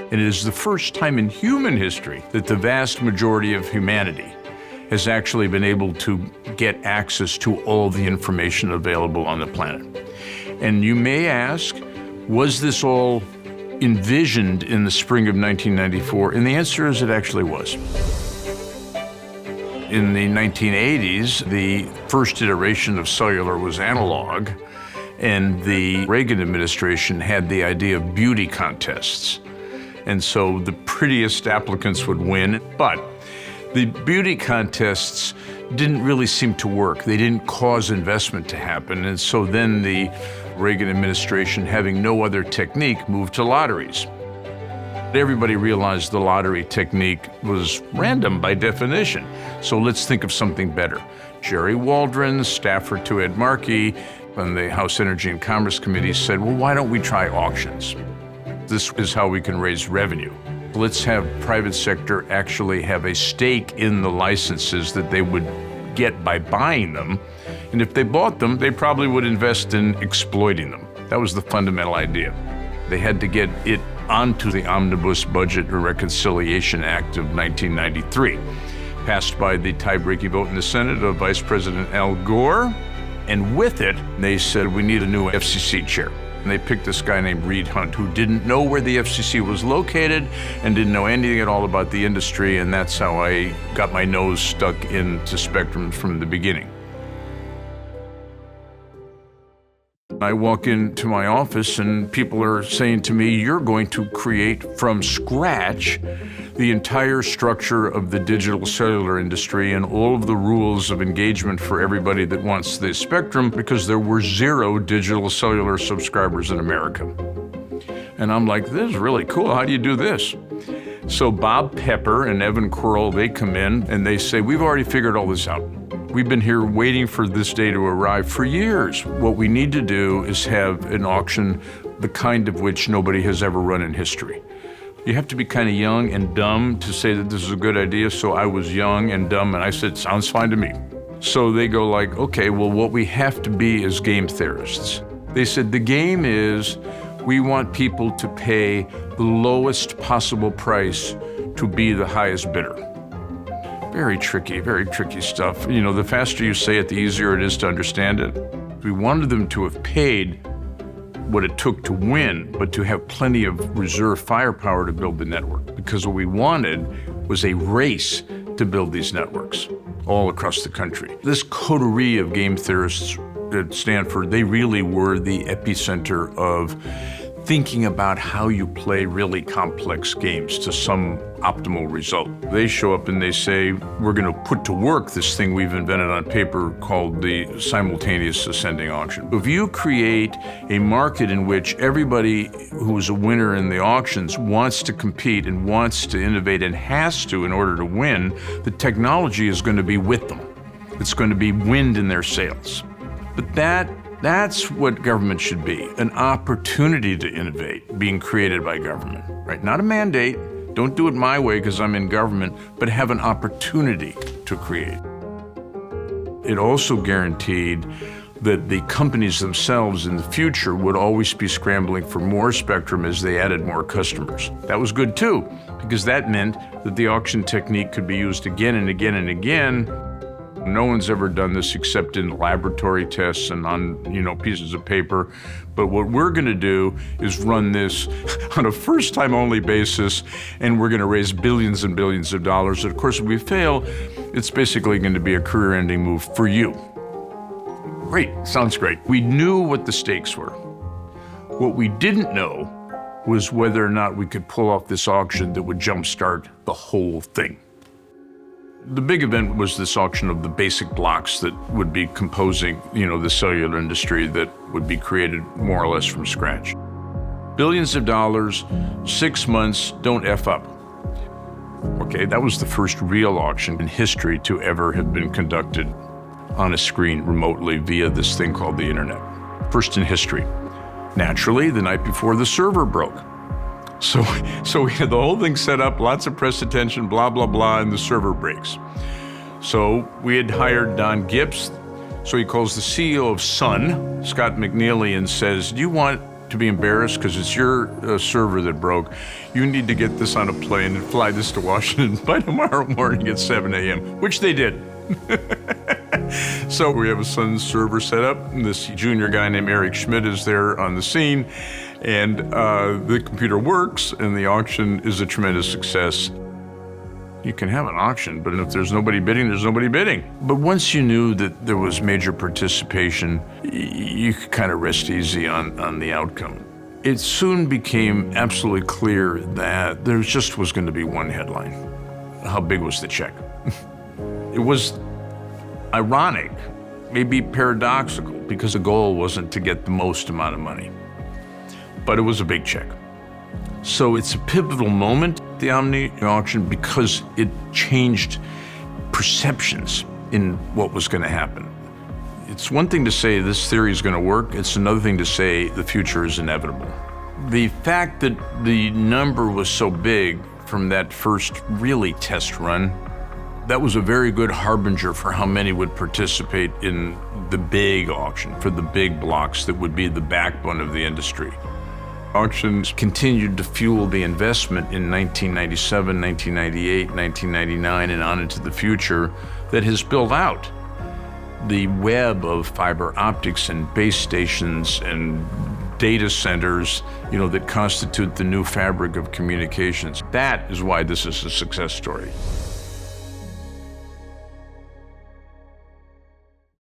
And it is the first time in human history that the vast majority of humanity has actually been able to get access to all the information available on the planet. And you may ask, was this all envisioned in the spring of 1994? And the answer is it actually was. In the 1980s, the first iteration of cellular was analog, and the Reagan administration had the idea of beauty contests. And so the prettiest applicants would win, but the beauty contests didn't really seem to work. They didn't cause investment to happen. And so then the Reagan administration, having no other technique, moved to lotteries. Everybody realized the lottery technique was random by definition. So let's think of something better. Jerry Waldron, staffer to Ed Markey, on the House Energy and Commerce Committee said, well, why don't we try auctions? This is how we can raise revenue. Let's have private sector actually have a stake in the licenses that they would get by buying them. And if they bought them, they probably would invest in exploiting them. That was the fundamental idea. They had to get it onto the Omnibus Budget and Reconciliation Act of 1993, passed by the tie-breaking vote in the Senate of Vice President Al Gore. And with it, they said, we need a new FCC chair. And they picked this guy named Reed Hundt, who didn't know where the FCC was located and didn't know anything at all about the industry, and that's how I got my nose stuck into spectrum from the beginning. I walk into my office and people are saying to me, you're going to create from scratch the entire structure of the digital cellular industry and all of the rules of engagement for everybody that wants the spectrum, because there were 0 digital cellular subscribers in America. And I'm like, this is really cool. How do you do this? So Bob Pepper and Evan Quirrell, they come in and they say, we've already figured all this out. We've been here waiting for this day to arrive for years. What we need to do is have an auction, the kind of which nobody has ever run in history. You have to be kind of young and dumb to say that this is a good idea. So I was young and dumb and I said, sounds fine to me. So they go like, okay, well, what we have to be is game theorists. They said the game is we want people to pay the lowest possible price to be the highest bidder. Very tricky stuff. You know, the faster you say it, the easier it is to understand it. We wanted them to have paid what it took to win, but to have plenty of reserve firepower to build the network. Because what we wanted was a race to build these networks all across the country. This coterie of game theorists at Stanford, they really were the epicenter of thinking about how you play really complex games to some optimal result. They show up and they say, we're going to put to work this thing we've invented on paper called the simultaneous ascending auction. If you create a market in which everybody who's a winner in the auctions wants to compete and wants to innovate and has to in order to win, the technology is going to be with them. It's going to be wind in their sails. But that's what government should be, an opportunity to innovate being created by government, right? Not a mandate, don't do it my way because I'm in government, but have an opportunity to create. It also guaranteed that the companies themselves in the future would always be scrambling for more spectrum as they added more customers. That was good too, because that meant that the auction technique could be used again and again and again. No one's ever done this except in laboratory tests and on, pieces of paper. But what we're going to do is run this on a first-time only basis, and we're going to raise billions and billions of dollars. And of course, if we fail, it's basically going to be a career-ending move for you. Great, sounds great. We knew what the stakes were. What we didn't know was whether or not we could pull off this auction that would jumpstart the whole thing. The big event was this auction of the basic blocks that would be composing, the cellular industry that would be created more or less from scratch. Billions of dollars, 6 months, don't F up. Okay, that was the first real auction in history to ever have been conducted on a screen remotely via this thing called the internet. First in history. Naturally, the night before the server broke. So we had the whole thing set up, lots of press attention, blah, blah, blah, and the server breaks. So we had hired Don Gibbs. So he calls the CEO of Sun, Scott McNeely, and says, do you want to be embarrassed because it's your server that broke. You need to get this on a plane and fly this to Washington by tomorrow morning at 7 a.m., which they did. So we have a Sun server set up, and this junior guy named Eric Schmidt is there on the scene, and the computer works, and the auction is a tremendous success. You can have an auction, but if there's nobody bidding, there's nobody bidding. But once you knew that there was major participation, you could kind of rest easy on the outcome. It soon became absolutely clear that there just was going to be one headline. How big was the check? It was ironic, maybe paradoxical, because the goal wasn't to get the most amount of money, but it was a big check. So it's a pivotal moment, the Omni auction, because it changed perceptions in what was going to happen. It's one thing to say this theory is going to work. It's another thing to say the future is inevitable. The fact that the number was so big from that first really test run, that was a very good harbinger for how many would participate in the big auction, for the big blocks that would be the backbone of the industry. Auctions continued to fuel the investment in 1997, 1998, 1999, and on into the future that has built out the web of fiber optics and base stations and data centers, that constitute the new fabric of communications. That is why this is a success story.